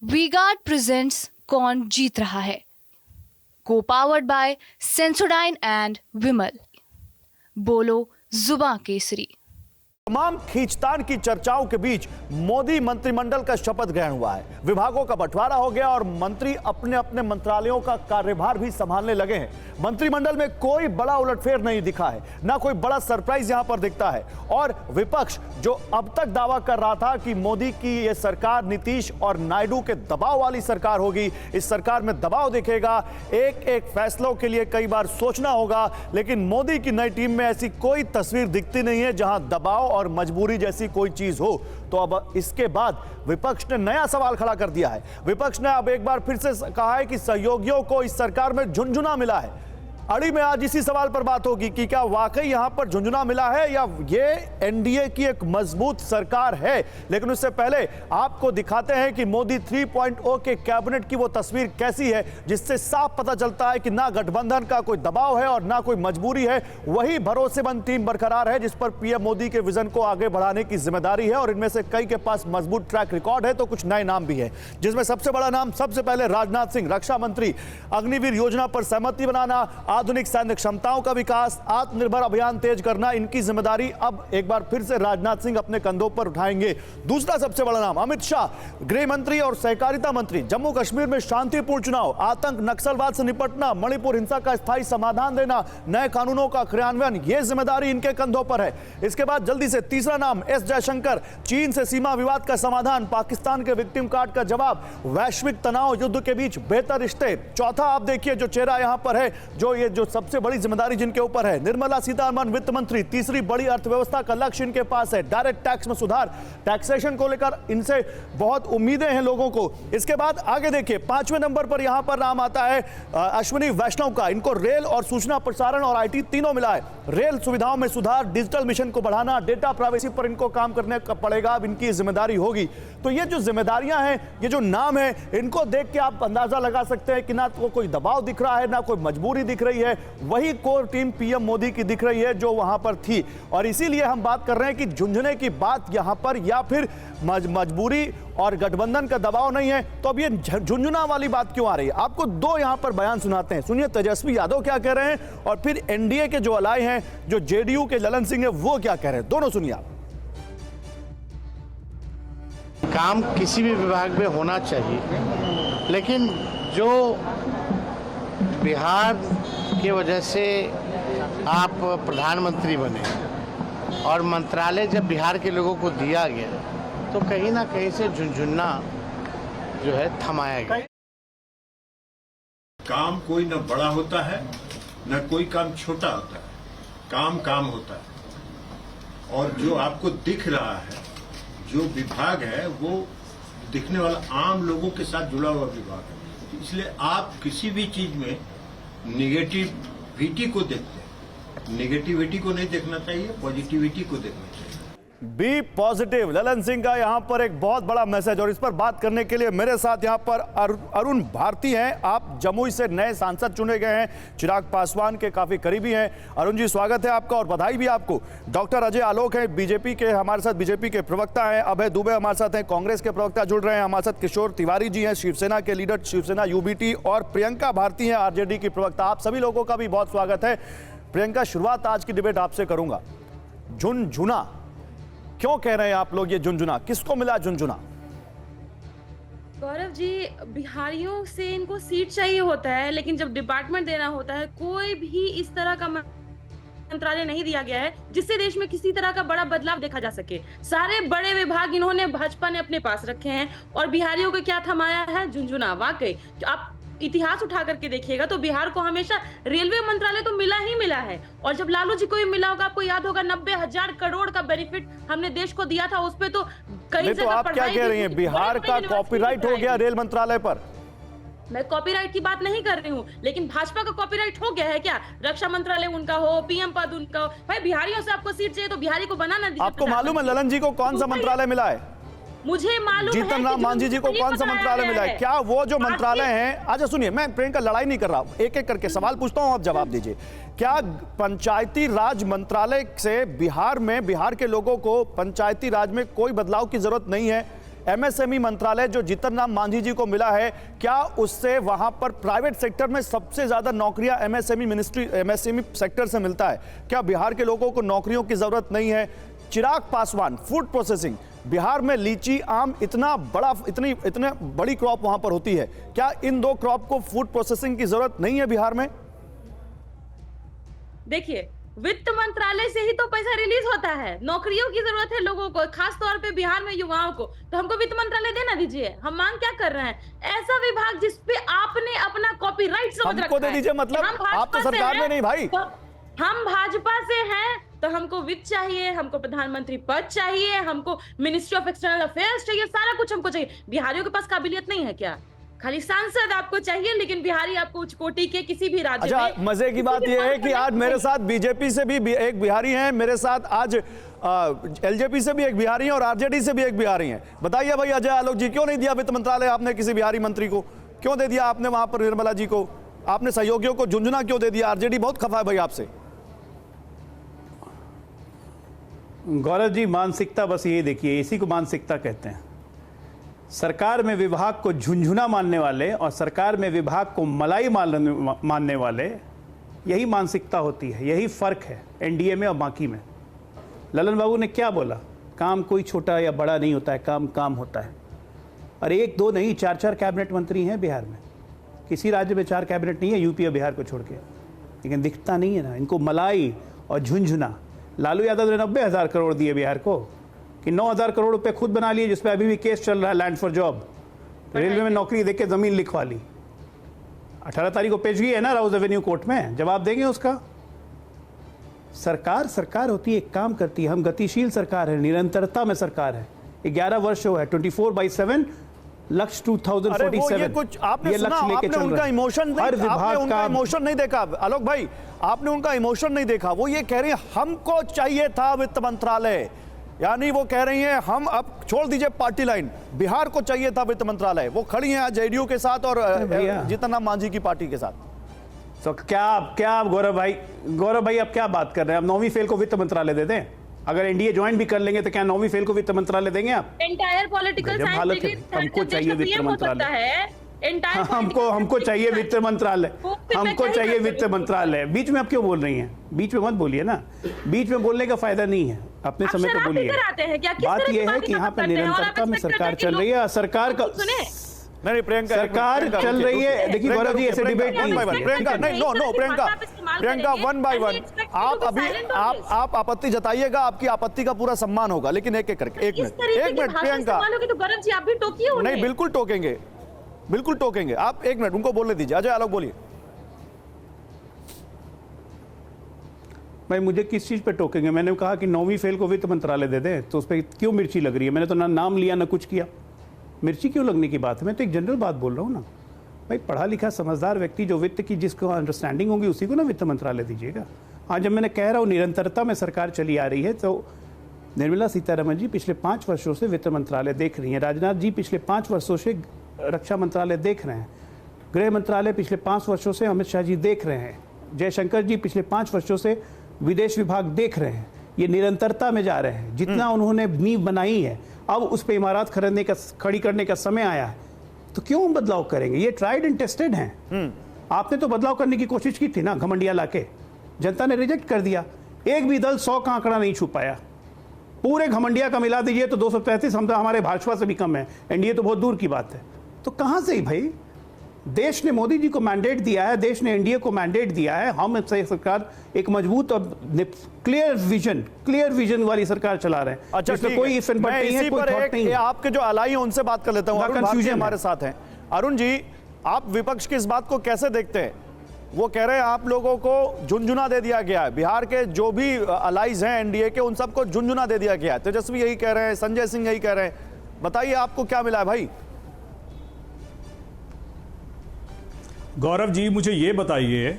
V-Guard presents कौन जीत रहा है, को पावर्ड बाय सेंसोडाइन एंड विमल। बोलो जुबां केसरी। तमाम खींचतान की चर्चाओं के बीच मोदी मंत्रिमंडल का शपथ ग्रहण हुआ है। विभागों का बंटवारा हो गया और मंत्री अपने अपने मंत्रालयों का कार्यभार भी संभालने लगे हैं। मंत्रिमंडल में कोई बड़ा उलटफेर नहीं दिखा है, ना कोई बड़ा सरप्राइज यहां पर दिखता है। और विपक्ष जो अब तक दावा कर रहा था कि मोदी की यह सरकार नीतीश और नायडू के दबाव वाली सरकार होगी, इस सरकार में दबाव दिखेगा, एक एक फैसलों के लिए कई बार सोचना होगा, लेकिन मोदी की नई टीम में ऐसी कोई तस्वीर दिखती नहीं है जहां दबाव और मजबूरी जैसी कोई चीज हो। तो अब इसके बाद विपक्ष ने नया सवाल खड़ा कर दिया है। विपक्ष ने अब एक बार फिर से कहा है कि सहयोगियों को इस सरकार में झुनझुना मिला है। अड़ी में आज इसी सवाल पर बात होगी कि क्या वाकई यहां पर झुनझुना मिला है या ये एनडीए की एक मजबूत सरकार है। लेकिन उससे पहले आपको दिखाते हैं कि मोदी 3.0 के कैबिनेट की वो तस्वीर कैसी है, जिससे साफ पता चलता है कि ना गठबंधन का कोई दबाव है और ना कोई मजबूरी है। वही भरोसेमंद टीम बरकरार है जिस पर पीएम मोदी के विजन को आगे बढ़ाने की जिम्मेदारी है। और इनमें से कई के पास मजबूत ट्रैक रिकॉर्ड है, तो कुछ नए नाम भी है, जिसमें सबसे बड़ा नाम सबसे पहले राजनाथ सिंह, रक्षा मंत्री। अग्निवीर योजना पर सहमति बनाना, आधुनिक सैन्य क्षमताओं का विकास, आत्मनिर्भर अभियान तेज करना, इनकी जिम्मेदारी अब एक बार फिर से राजनाथ सिंह अपने कंधों पर उठाएंगे। दूसरा सबसे बड़ा नाम अमित शाह, गृह मंत्री और सहकारिता मंत्री। जम्मू कश्मीर में शांतिपूर्ण चुनाव, आतंक नक्सलवाद से निपटना, मणिपुर हिंसा का स्थायी समाधान देना, नए कानूनों का क्रियान्वयन, यह जिम्मेदारी इनके कंधों पर है। इसके बाद जल्दी से तीसरा नाम एस जयशंकर, चीन से सीमा विवाद का समाधान, पाकिस्तान के विक्टिम कार्ड का जवाब, वैश्विक तनाव, युद्ध के बीच बेहतर रिश्ते। चौथा आप देखिए जो चेहरा यहां पर है, जो सबसे बड़ी जिम्मेदारी जिनके ऊपर है, निर्मला सीतारमण वित्त मंत्री। तीसरी बड़ी अर्थव्यवस्था का लक्ष्य इनके पास है, डायरेक्ट टैक्स में सुधार, टैक्सेशन को लेकर इनसे बहुत उम्मीदें हैं लोगों को। इसके बाद आगे देखिए 5वें नंबर पर यहां पर नाम आता है अश्विनी वैष्णव का। इनको रेल और सूचना प्रसारण और आईटी तीनों मिला है। रेल सुविधाओं में सुधार, डिजिटल मिशन को बढ़ाना, डेटा प्राइवेसी पर इनको काम करने का पड़ेगा, अब इनकी जिम्मेदारी होगी। तो ये जो जिम्मेदारियां हैं, ये जो नाम है, इनको देख के आप अंदाजा लगा सकते हैं कि ना तो कोई दबाव दिख रहा है, ना कोई मजबूरी दिख रही है। वही कोर टीम पीएम मोदी की दिख रही है जो वहां पर थी। और इसीलिए हम बात कर रहे हैं कि झुंझुने की बात यहां पर या फिर मजबूरी और गठबंधन का दबाव नहीं है, तो अब ये झुंझुना वाली बात क्यों आ रही है। आपको दो यहां पर बयान सुनाते हैं, सुनिए तेजस्वी यादव क्या कह रहे हैं और फिर एनडीए के जो अलाई हैं, जो जेडीयू के ललन सिंह है, वो क्या कह रहे हैं। दोनों सुनिए आप। काम किसी भी विभाग में होना चाहिए, लेकिन जो बिहार की वजह से आप प्रधानमंत्री बने और मंत्रालय जब बिहार के लोगों को दिया गया, तो कहीं ना कहीं से झुनझुना जो है थमाया गया। काम कोई न बड़ा होता है न कोई काम छोटा होता है, काम काम होता है। और जो आपको दिख रहा है, जो विभाग है, वो दिखने वाला आम लोगों के साथ जुड़ा हुआ विभाग है। इसलिए आप किसी भी चीज में निगेटिविटी को देखते हैं, निगेटिविटी को नहीं देखना चाहिए, पॉजिटिविटी को देखना चाहिए। बी पॉजिटिव, ललन सिंह का यहां पर एक बहुत बड़ा मैसेज। और इस पर बात करने के लिए मेरे साथ यहां पर अरुण भारती हैं। आप जमुई से नए सांसद चुने गए हैं, चिराग पासवान के काफी करीबी हैं। अरुण जी स्वागत है आपका और बधाई भी आपको। डॉक्टर अजय आलोक हैं बीजेपी के, हमारे साथ बीजेपी के प्रवक्ता हैं। अभय दुबे हमारे साथ हैं, कांग्रेस के प्रवक्ता जुड़ रहे हैं। हमारे साथ किशोर तिवारी जी हैं, शिवसेना के लीडर, शिवसेना यूबीटी। और प्रियंका भारती हैं, आरजेडी की प्रवक्ता। आप सभी लोगों का भी बहुत स्वागत है। प्रियंका, शुरुआत आज की डिबेट आपसे करूंगा। झुनझुना क्यों कह रहे हैं आप लोग, ये झुनझुना किसको मिला झुनझुना? गौरव जी, बिहारियों से इनको सीट चाहिए होता है, लेकिन जब डिपार्टमेंट देना होता है, कोई भी इस तरह का मंत्रालय नहीं दिया गया है जिससे देश में किसी तरह का बड़ा बदलाव देखा जा सके। सारे बड़े विभाग इन्होंने भाजपा ने अपने पास रखे हैं और बिहारियों को क्या थमाया है? झुनझुना। वाकई आप इतिहास उठा करके देखिएगा तो बिहार को हमेशा रेलवे मंत्रालय तो मिला ही मिला है। और जब लालू जी को भी मिला होगा, आपको याद होगा 90,000 करोड़ का बेनिफिट हमने देश को दिया था, उस पे तो कई जगह। तो आप क्या कह रही हैं, बिहार का कॉपीराइट हो गया रेल मंत्रालय पर? मैं कॉपीराइट की बात नहीं कर रही हूँ, लेकिन भाजपा का कॉपीराइट हो गया है क्या? रक्षा मंत्रालय उनका हो, पीएम पद उनका हो। भाई बिहारियों से आपको सीट चाहिए तो बिहारी को बनाना दीजिए। आपको मालूम है ललन जी को कौन सा मंत्रालय मिला है? मुझे मालूम है। जीतन राम मांझी जी को कौन सा मंत्रालय मिला है? क्या वो जो मंत्रालय है, अच्छा सुनिए, मैं प्रियंका लड़ाई नहीं कर रहा हूं, एक एक करके सवाल पूछता हूं, आप जवाब दीजिए। क्या पंचायती राज मंत्रालय से बिहार के लोगों को पंचायती राज में कोई बदलाव की जरूरत नहीं है? एमएसएमई मंत्रालय जो जीतन राम मांझी जी को मिला है, क्या उससे वहां पर प्राइवेट सेक्टर में सबसे ज्यादा नौकरियां एमएसएमई सेक्टर से मिलता है? क्या बिहार के लोगों को नौकरियों की जरूरत नहीं है? चिराग पासवान, फूड प्रोसेसिंग, बिहार में लीची, आम इतने बड़ी क्रॉप वहां पर होती है, क्या इन दो क्रॉप को फूड प्रोसेसिंग की जरूरत नहीं है बिहार में? देखिए, वित्त मंत्रालय से ही तो पैसा रिलीज होता है। नौकरियों की जरूरत है लोगों को, खास तौर पे बिहार में युवाओं को, तो हमको वित्त मंत्रालय देना दीजिए। हम मांग क्या कर रहे हैं? ऐसा विभाग जिसपे आपने अपना कॉपीराइट समझ रखा है। हमको दे दीजिए, मतलब आप तो सरकार में नहीं भाई। हम भाजपा से हैं तो हमको वित्त चाहिए, हमको प्रधानमंत्री पद चाहिए, हमको मिनिस्ट्री ऑफ एक्सटर्नल अफेयर्स चाहिए, सारा कुछ हमको चाहिए। बिहारियों के पास काबिलियत नहीं है क्या? खाली सांसद आपको चाहिए, लेकिन बिहारी आपको उच्च कोटि के किसी भी राज्य में। अच्छा, मजे की बात यह है कि आज मेरे साथ बीजेपी से भी एक बिहारी हैं, मेरे साथ आज एलजेपी से भी एक बिहारी हैं और आरजेडी से भी एक बिहारी हैं। बताइए भाई अजय आलोक जी, क्यों नहीं दिया वित्त मंत्रालय आपने किसी बिहारी मंत्री को? क्यों दे दिया आपने वहां पर निर्मला जी को? आपने सहयोगियों को झुंझुना क्यों दे दिया? आरजेडी बहुत खफा है भाई आपसे। गौरव जी, मानसिकता बस ये देखिए, इसी को मानसिकता कहते हैं। सरकार में विभाग को झुंझुना मानने वाले और सरकार में विभाग को मलाई मानने वाले, यही मानसिकता होती है, यही फर्क है एनडीए में और बाकी में। ललन बाबू ने क्या बोला? काम कोई छोटा या बड़ा नहीं होता है, काम काम होता है। और एक दो नहीं, 4-4 कैबिनेट मंत्री हैं बिहार में। किसी राज्य में 4 कैबिनेट नहीं है यूपी और बिहार को छोड़ के, लेकिन दिखता नहीं है ना इनको मलाई और झुंझुना। लालू यादव ने 90,000 करोड़ दिए बिहार को, कि 9,000 करोड़ रुपए खुद बना लिए, जिसपे अभी भी केस चल रहा है, लैंड फॉर जॉब। रेलवे में नौकरी देके जमीन लिखवा ली। 18 तारीख को पेशगी है ना राउज एवेन्यू कोर्ट में, जवाब देंगे उसका। सरकार होती है, एक काम करती है। हम गतिशील सरकार है, निरंतरता में सरकार है। 11 वर्ष हो है, 24/7 लक्ष्य 2047। ये कुछ आपने सुना, आपने उनका इमोशन नहीं देखा आलोक भाई, आपने उनका इमोशन नहीं देखा। वो ये कह रही है हमको चाहिए था वित्त मंत्रालय, यानी वो कह रही हैं हम अब छोड़ दीजिए पार्टी लाइन, बिहार को चाहिए था वित्त मंत्रालय। वो खड़ी हैं आज जेडीयू के साथ और जीतन राम मांझी की पार्टी के साथ। तो क्या गौरव भाई अब क्या बात कर रहे हैं? अब 9वीं फेल को वित्त मंत्रालय दे दें? अगर एनडीए ज्वाइन भी कर लेंगे तो क्या 9वीं फेल को वित्त मंत्रालय देंगे आप? एंटायर पॉलिटिकल साइंस हमको चाहिए वित्त मंत्रालय, हमको चाहिए वित्त मंत्रालय, हमको चाहिए वित्त मंत्रालय। बीच में आप क्यों बोल रही हैं? बीच में मत बोलिए ना, बीच में बोलने का फायदा नहीं है, अपने समय पे बोलिए। बात यह है कि यहाँ पे निरंतरता में सरकार चल रही है। सरकार का नहीं, प्रियंका सरकार चल रही है। देखिए गौरव जी, ऐसे डिबेट नहीं। प्रियंका नहीं, नो प्रियंका 1 by 1 आप अभी आप आपत्ति जताइएगा, आपकी आपत्ति का पूरा सम्मान होगा, लेकिन एक एक करके। एक मिनट प्रियंका, गौरव जी आप भी टोकिए उन्हें। नहीं, बिल्कुल टोकेंगे आप। 1 मिनट उनको बोलने दीजिए। अजय आलोक बोलिए। भाई मुझे किस चीज पे टोकेंगे? मैंने कहा कि 9वीं फेल को वित्त मंत्रालय दे दें, तो उस पर क्यों मिर्ची लग रही है? मैंने तो ना नाम लिया ना कुछ किया, मिर्ची क्यों लगने की बात है? मैं तो एक जनरल बात बोल रहा हूँ ना भाई। पढ़ा लिखा समझदार व्यक्ति जो वित्त की जिसको अंडरस्टैंडिंग होगी उसी को ना वित्त मंत्रालय दीजिएगा। हाँ, जब मैंने कह रहा हूँ निरंतरता में सरकार चली आ रही है, तो निर्मला सीतारमण जी पिछले 5 वर्षों से वित्त मंत्रालय देख रही हैं, राजनाथ जी पिछले 5 वर्षों से रक्षा मंत्रालय देख रहे हैं, गृह मंत्रालय पिछले 5 वर्षों से अमित शाह जी देख रहे हैं, जयशंकर जी पिछले 5 वर्षों से विदेश विभाग देख रहे हैं। ये निरंतरता में जा रहे हैं। जितना उन्होंने नींव बनाई है, अब उस पर इमारत खड़ी करने का समय आया है, तो क्यों हम बदलाव करेंगे? ये ट्राइड एंड टेस्टेड हैं। आपने तो बदलाव करने की कोशिश की थी ना, घमंडिया लाके, जनता ने रिजेक्ट कर दिया। एक भी दल 100 का आंकड़ा नहीं छू पाया। पूरे घमंडिया का मिला दीजिए तो 235 हम तो हमारे भाजपा से भी कम है, एनडीए तो बहुत दूर की बात है। तो कहां से ही भाई? देश ने मोदी जी को मैंडेट दिया है, देश ने एनडीए को मैंडेट दिया है। हम सरकार एक मजबूत और क्लियर विजन वाली सरकार चला रहे हैं। अच्छा, कोई इफेक्ट नहीं है, कोई थॉट नहीं है। आपके जो अलाई हैं उनसे बात कर लेता हूं। अरुण भाटी हमारे साथ हैं। अरुण जी, आप विपक्ष की इस बात को कैसे देखते हैं? वो कह रहे हैं आप लोगों को झुंझुना दे दिया गया है, बिहार के जो भी अलाइज हैं एनडीए के उन सबको झुंझुना दे दिया गया है। तेजस्वी यही कह रहे हैं, संजय सिंह यही कह रहे हैं। बताइए आपको क्या मिला है भाई? गौरव जी, मुझे ये बताइए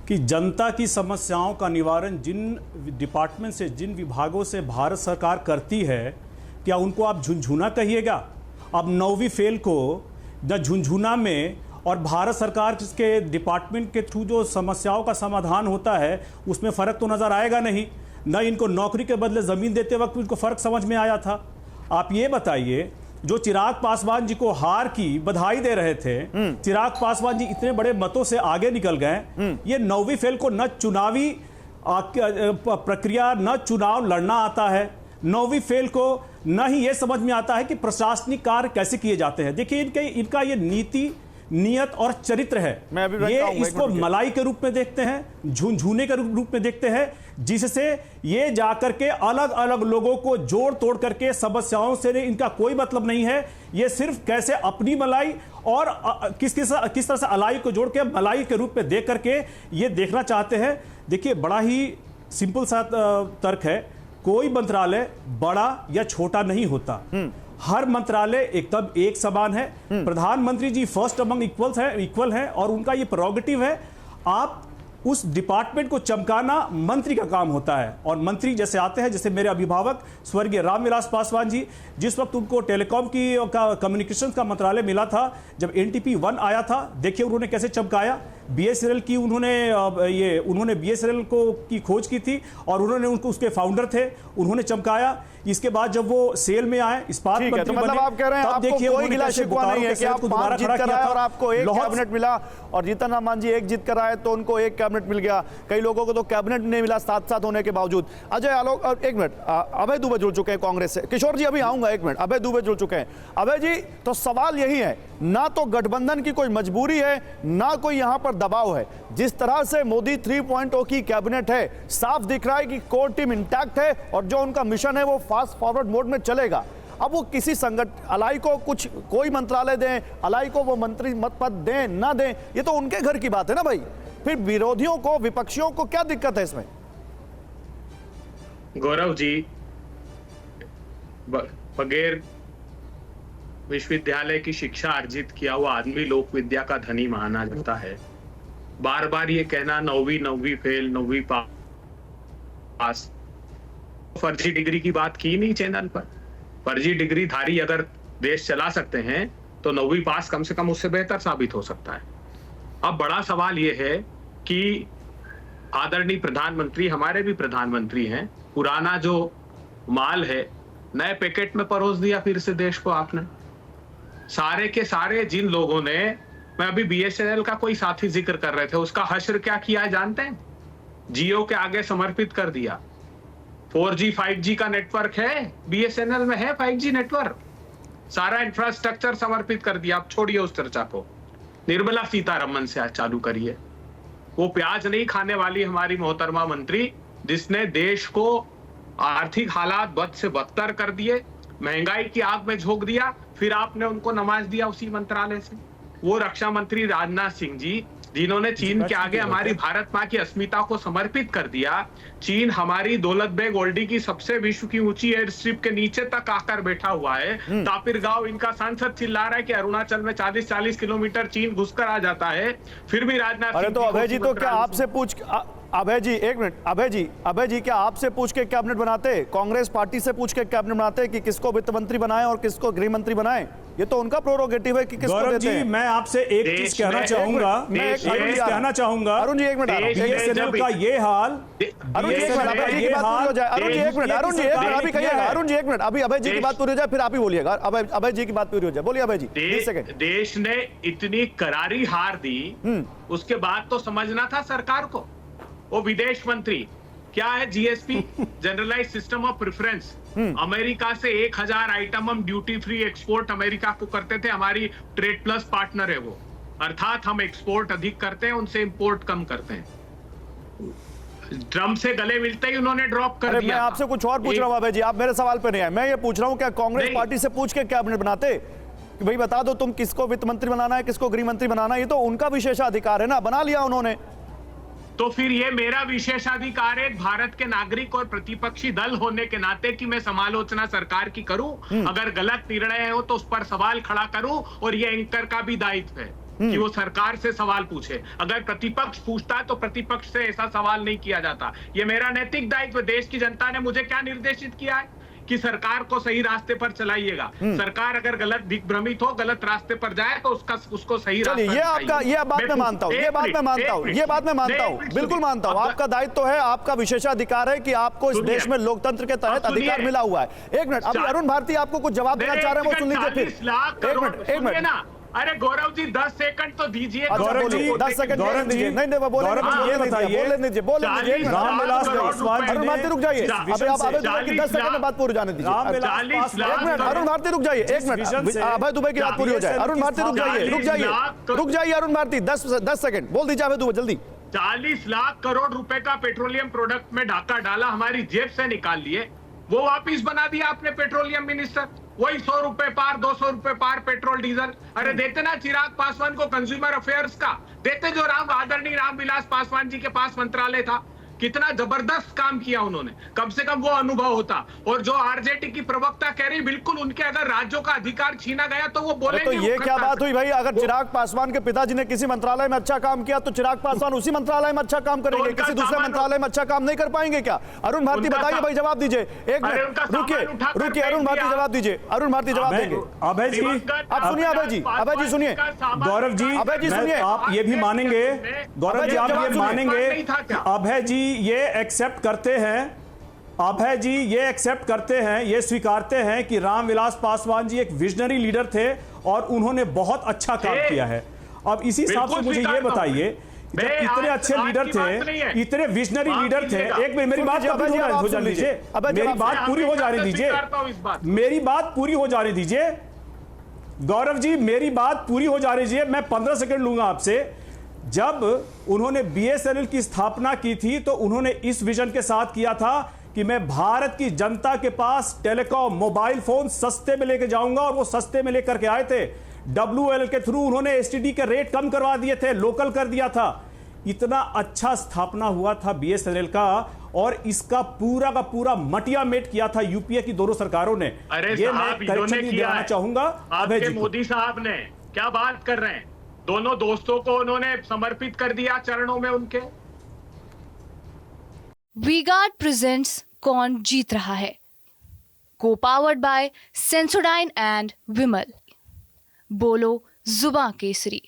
कि जनता की समस्याओं का निवारण जिन डिपार्टमेंट से, जिन विभागों से भारत सरकार करती है, क्या उनको आप झुंझुना कहिएगा? अब 9वीं फेल को न झुंझुना में और भारत सरकार के डिपार्टमेंट के थ्रू जो समस्याओं का समाधान होता है उसमें फ़र्क तो नज़र आएगा नहीं। न इनको नौकरी के बदले ज़मीन देते वक्त इनको फ़र्क समझ में आया था। आप ये बताइए, जो चिराग पासवान जी को हार की बधाई दे रहे थे, चिराग पासवान जी इतने बड़े मतों से आगे निकल गए। ये 9वीं फेल को न चुनावी प्रक्रिया, न चुनाव लड़ना आता है, 9वीं फेल को न ही ये समझ में आता है कि प्रशासनिक कार्य कैसे किए जाते हैं। देखिए इनका ये नीति, नियत और चरित्र है। मैं अभी ये इसको मलाई के रूप में देखते हैं, झुनझुने के रूप में देखते हैं, जिससे ये जाकर के अलग अलग लोगों को जोड़ तोड़ करके समस्याओं से इनका कोई मतलब नहीं है। ये सिर्फ कैसे अपनी मलाई और किस तरह से अलाई को जोड़ के मलाई के रूप में देख करके ये देखना चाहते हैं। देखिए बड़ा ही सिंपल सा तर्क है, कोई मंत्रालय बड़ा या छोटा नहीं होता, हर मंत्रालय एकदम एक समान है। प्रधानमंत्री जी फर्स्ट अमंग इक्वल है और उनका ये प्रोरोगेटिव है। आप उस डिपार्टमेंट को चमकाना मंत्री का काम होता है। और मंत्री जैसे आते हैं, जैसे मेरे अभिभावक स्वर्गीय रामविलास पासवान जी, जिस वक्त उनको टेलीकॉम की कम्युनिकेशंस का मंत्रालय मिला था, जब NTP 1 आया था, देखिए उन्होंने कैसे चमकाया। BSNL की उन्होंने BSNL की खोज की थी और उन्होंने उनको उसके फाउंडर थे, उन्होंने चमकाया। इसके बाद जब वो सेल में आए, इस्पात मंत्री तो मतलब आप कह रहे हैं आपको कोई गिला शिकवा नहीं है कि आप 5 जीत कर आए और आपको एक कैबिनेट मिला, और जीतन राम मांझी 1 जीत कर आए तो उनको 1 कैबिनेट मिल गया। कई लोगों को तो कैबिनेट नहीं मिला साथ होने के बावजूद। अजय आलोक, 1 मिनट, अभय दुबे जुड़ चुके हैं कांग्रेस से। किशोर जी अभी आऊंगा, 1 मिनट, अभय दुबे जुड़ चुके हैं। अभय जी, तो सवाल यही है, ना तो गठबंधन की कोई मजबूरी है, ना कोई यहां पर दबाव है। जिस तरह से मोदी 3.0 की कैबिनेट है, साफ दिख रहा है कि कोर टीम इंटैक्ट है और जो उनका मिशन है वो फास्ट फॉरवर्ड मोड में चलेगा। अब वो किसी अलाई को कोई मंत्रालय दें, अलाई को वो मंत्री पद दें ना दें, ये तो उनके घर की बात है ना भाई। फिर विरोधियों को, विपक्षियों को क्या दिक्कत है इसमें? गौरव जी, बगैर विश्वविद्यालय की शिक्षा अर्जित किया हुआ आदमी लोक विद्या का धनी माना जाता है। बार बार ये कहना 9वीं फेल, 9वीं पास, फर्जी डिग्री की बात की नहीं चैनल पर। फर्जी डिग्री धारी अगर देश चला सकते हैं तो 9वीं पास कम से कम उससे बेहतर साबित हो सकता है। अब बड़ा सवाल ये है कि आदरणीय प्रधानमंत्री, हमारे भी प्रधानमंत्री हैं, पुराना जो माल है नए पैकेट में परोस दिया फिर से देश को आपने। सारे के सारे जिन लोगों ने, मैं अभी BSNL का कोई साथी जिक्र कर रहे थे, उसका हश्र क्या किया है जानते हैं? जियो के आगे समर्पित कर दिया। 4G 5G का नेटवर्क है, BSNL में है 5G नेटवर्क, सारा इंफ्रास्ट्रक्चर समर्पित कर दिया। आप छोड़िए उस चर्चा को, निर्मला सीतारमन से चालू करिए। वो प्याज नहीं खाने वाली हमारी मोहतरमा मंत्री, जिसने देश को आर्थिक हालात बद से बदतर कर दिए, महंगाई की आग में झोंक दिया, फिर आपने उनको नवाज दिया उसी मंत्रालय से। वो रक्षा मंत्री राजनाथ सिंह जी, जिन्होंने चीन के आगे हमारी भारत मां की अस्मिता को समर्पित कर दिया। चीन हमारी दौलत बेग ओल्डी की सबसे विश्व की ऊंची एयर स्ट्रिप के नीचे तक आकर बैठा हुआ है। तापिर गांव इनका सांसद चिल्ला रहा है कि अरुणाचल में 40-40 किलोमीटर चीन घुसकर आ जाता है, फिर भी राजनाथ सिंह। अरे तो अभय जी, तो क्या आपसे पूछ, अभय जी 1 मिनट, अभय जी क्या आपसे पूछ के कैबिनेट बनाते, कांग्रेस पार्टी से पूछ के कैबिनेट बनाते कि किसको वित्त मंत्री बनाएं और किसको गृह मंत्री बनाएं? ये तो उनका प्रोरोगेटिव है कि किसको देते हैं। मैं आपसे एक चीज कहना चाहूंगा, अरुण जी 1 मिनट, BSNL का ये हाल, अरुण जी 1 मिनट, अभय जी की बात पूरी हो जाए। अरुण जी 1 मिनट, अभी कहिएगा, अरुण जी 1 मिनट, अभी अभय जी की बात पूरी हो जाए फिर आप ही बोलिएगा। अभय जी की बात पूरी हो जाए, बोलिए अभय जी। 20 सेकंड। देश ने इतनी करारी हार दी, उसके बाद तो समझना था सरकार को। वो विदेश मंत्री क्या है, GSP generalize system of preference, America से 1000 आइटम हम ड्यूटी फ्री एक्सपोर्ट अमेरिका को करते थे, हमारी ट्रेड प्लस पार्टनर है वो, अर्थात हम एक्सपोर्ट अधिक करते हैं, उनसे इंपोर्ट कम करते हैं। ट्रम्प से गले मिलते ही उन्होंने ड्रॉप कर दिया। मैं आपसे कुछ और पूछ रहा हूं अभय जी, आप मेरे सवाल पे नहीं आए। मैं ये पूछ रहा हूं क्या कांग्रेस पार्टी से पूछ के कैबिनेट बनाते कि भाई बता दो तुम किसको वित्त मंत्री बनाना है, किसको गृह मंत्री बनाना है? ये तो उनका विशेषाधिकार है ना, बना लिया उन्होंने। तो फिर ये मेरा विशेषाधिकार है भारत के नागरिक और प्रतिपक्षी दल होने के नाते कि मैं समालोचना सरकार की करूं, अगर गलत निर्णय हो तो उस पर सवाल खड़ा करूं, और ये एंकर का भी दायित्व है कि वो सरकार से सवाल पूछे। अगर प्रतिपक्ष पूछता है तो प्रतिपक्ष से ऐसा सवाल नहीं किया जाता। ये मेरा नैतिक दायित्व। देश की जनता ने मुझे क्या निर्देशित किया है, कि सरकार को सही रास्ते पर चलाइएगा। सरकार अगर गलत दिग्भ्रमित हो, गलत रास्ते पर जाए तो उसको सही रास्ता चलिए, ये आपका, ये बात मैं मानता हूं, ये बात मैं मानता हूं, ये बात मैं मानता हूं, बिल्कुल मानता हूं। आपका दायित्व है, आपका विशेषाधिकार है कि आपको इस देश में लोकतंत्र के तहत अधिकार मिला हुआ है। एक मिनट, अभी अरुण भारती आपको कुछ जवाब देना चाह रहे हैं, वो सुन लीजिए फिर। एक मिनट ना। अरे गौरव जी 10 सेकंड तो दीजिए। गौरव जी 10 सेकंड गौरव जी नहीं वो बोले, ये बताइए, रामविलास पासवान अरुण भारती रुक जाइए, अबे आप अभय दुबे की 10 सेकंड में बात पूरी जाने दीजिए। एक मिनट अरुण भारती रुक जाइए, एक मिनट अभय दुबे की बात पूरी हो जाए। अरुण भारती रुक जाइए अरुण भारती 10 सेकंड बोल दीजिए अभय दुबे जल्दी। 40 लाख करोड़ रुपए का पेट्रोलियम प्रोडक्ट में डाका डाला, हमारी जेब से निकाल लिए, वो वापिस बना दिया आपने पेट्रोलियम मिनिस्टर। वही 100 रुपए पार, 200 रुपए पार पेट्रोल डीजल। अरे देते ना चिराग पासवान को कंज्यूमर अफेयर्स का, देते जो आदरणीय रामविलास पासवान जी के पास मंत्रालय था। कितना जबरदस्त काम किया उन्होंने, कम से कम वो अनुभव होता। और जो आरजेडी की प्रवक्ता कह रही, बिल्कुल उनके अगर राज्यों का अधिकार छीना गया तो वो बोलेंगे। तो ये क्या बात हुई भाई, अगर चिराग पासवान के पिताजी ने किसी मंत्रालय में अच्छा काम किया तो चिराग पासवान उसी मंत्रालय में अच्छा काम करेंगे, किसी दूसरे मंत्रालय में अच्छा काम नहीं कर पाएंगे क्या? अरुण भारती बताइए भाई, जवाब दीजिए। एक मिनट रुकिए अरुण भारती जवाब दीजिए, अरुण भारती जवाब देंगे। अभय जी आप सुनिए, अभय जी सुनिए, गौरव जी, अभय जी सुनिए, आप ये भी मानेंगे, गौरव जी आप ये मानेंगे, अभय जी ये एक्सेप्ट करते हैं, अभय जी ये एक्सेप्ट करते हैं, ये स्वीकारते हैं कि रामविलास पासवान जी एक विजनरी लीडर थे और उन्होंने बहुत अच्छा काम किया है। अब इसी हिसाब से मुझे ये बताइए, जब इतने अच्छे लीडर थे, इतने विजनरी लीडर थे, एक मिनट मेरी बात हो जाने दीजिए, मेरी बात पूरी हो जाने दीजिए, मेरी बात पूरी हो जाने दीजिए गौरव जी, मेरी बात पूरी हो जाने दीजिए। मैं 15 सेकंड लूंगा आपसे। जब उन्होंने बीएसएनएल की स्थापना की थी तो उन्होंने इस विजन के साथ किया था कि मैं भारत की जनता के पास टेलीकॉम मोबाइल फोन सस्ते में लेके जाऊंगा, और वो सस्ते में लेकर के आए थे। WOL के थ्रू उन्होंने एसटीडी के रेट कम करवा दिए थे, लोकल कर दिया था। इतना अच्छा स्थापना हुआ था बीएसएनएल का, और इसका पूरा का पूरा मटिया मेट किया था यूपीए की दोनों सरकारों ने। ये मैं करेक्शन दिलाना चाहूंगा आपके मोदी साहब ने। क्या बात कर रहे हैं, दोनों दोस्तों को उन्होंने समर्पित कर दिया चरणों में उनके। वीगार्ड प्रेजेंट्स कौन जीत रहा है, को पावर्ड बाय सेंसोडाइन एंड विमल। बोलो जुबां केसरी।